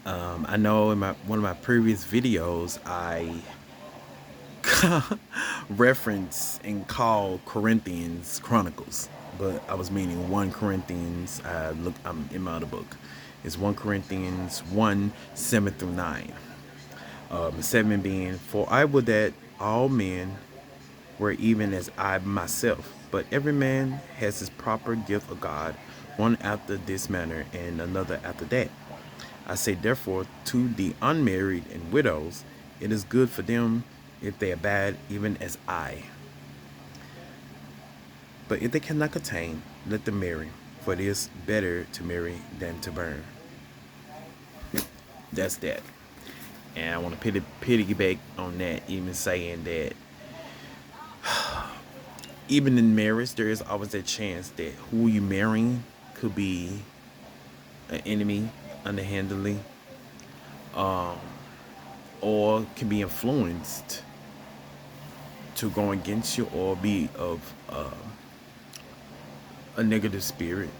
I know in one of my previous videos, I reference and call Corinthians Chronicles, but I was meaning 1 Corinthians. I'm in my other book. It's 1 Corinthians 1 7 through 9. 7 being, "For I would that all men were even as I myself, but every man has his proper gift of God, one after this manner, and another after that. I say therefore to the unmarried and widows, it is good for them if they abide even as I. But if they cannot contain, let them marry, for it is better to marry than to burn." That's that. And I want to piggyback on that, even saying that even in marriage, there is always a chance that who you marrying could be an enemy underhandedly, or can be influenced to go against you, or be of a negative spirit.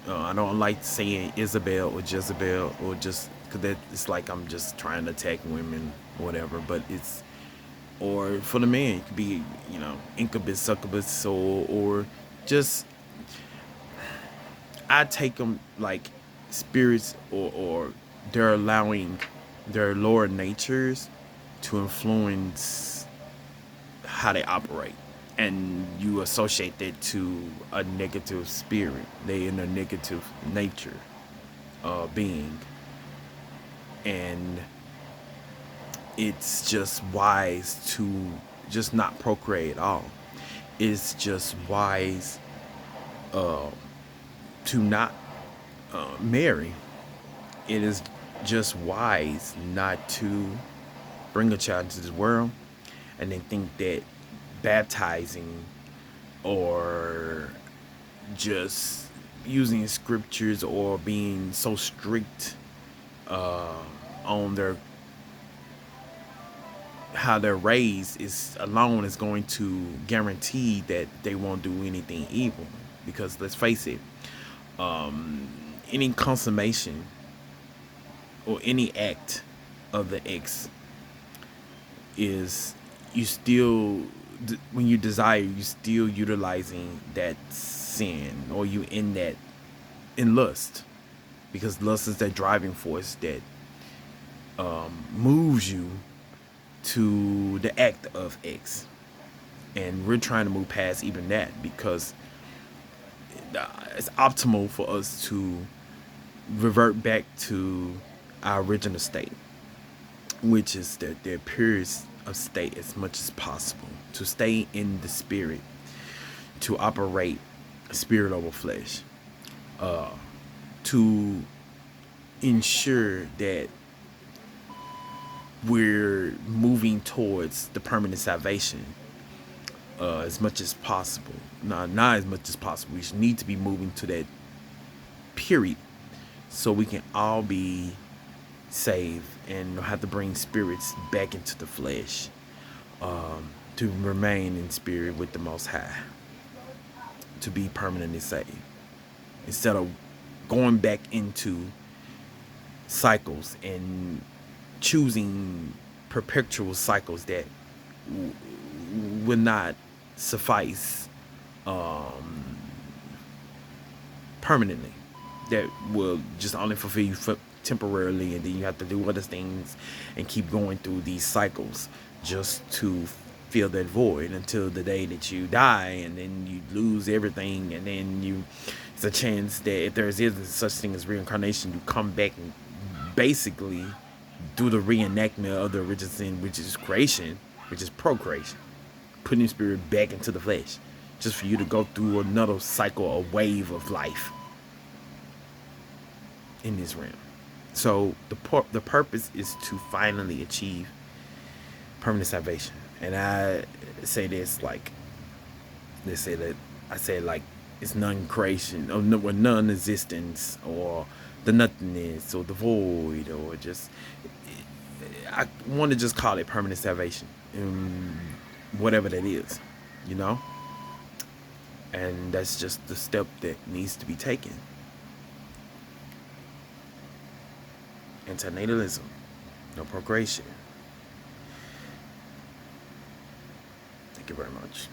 I don't like saying Isabel or Jezebel, or just because that it's like I'm just trying to attack women, or whatever. But it's, or for the man, it could be, incubus, succubus, or just, I take them like spirits, or they're allowing their lower natures to influence how they operate, and you associate that to a negative spirit. They in a negative nature being, and it's just wise to just not procreate at all. It's just wise to not marry. It is just wise not to bring a child into this world and then think that baptizing, or just using scriptures, or being so strict on their how they're raised is alone is going to guarantee that they won't do anything evil. Because let's face it, any consummation or any act of the X is, you still, when you desire, you still utilizing that sin, or you in that, in lust, because lust is that driving force that moves you to the act of X. And we're trying to move past even that, because it's optimal for us to revert back to our original state, which is the purest of state as much as possible, to stay in the spirit, to operate spirit over flesh, to ensure that we're moving towards the permanent salvation as much as possible. Not as much as possible. We should need to be moving to that period, so we can all be saved and don't have to bring spirits back into the flesh, to remain in spirit with the Most High, to be permanently saved, instead of going back into cycles and choosing perpetual cycles that will not suffice permanently, that will just only fulfill you for temporarily, and then you have to do other things and keep going through these cycles just to fill that void until the day that you die, and then you lose everything, and then it's a chance that if there isn't such thing as reincarnation, you come back and basically do the reenactment of the original sin, which is creation, which is procreation, putting spirit back into the flesh, just for you to go through another cycle, a wave of life in this realm. So the purpose is to finally achieve permanent salvation. And I say this like, they say that, I say like, it's non-creation, or non-existence, or the nothingness, or the void, or just, I want to just call it permanent salvation, whatever that is, you know. And that's just the step that needs to be taken. Antinatalism. No procreation. Thank you very much.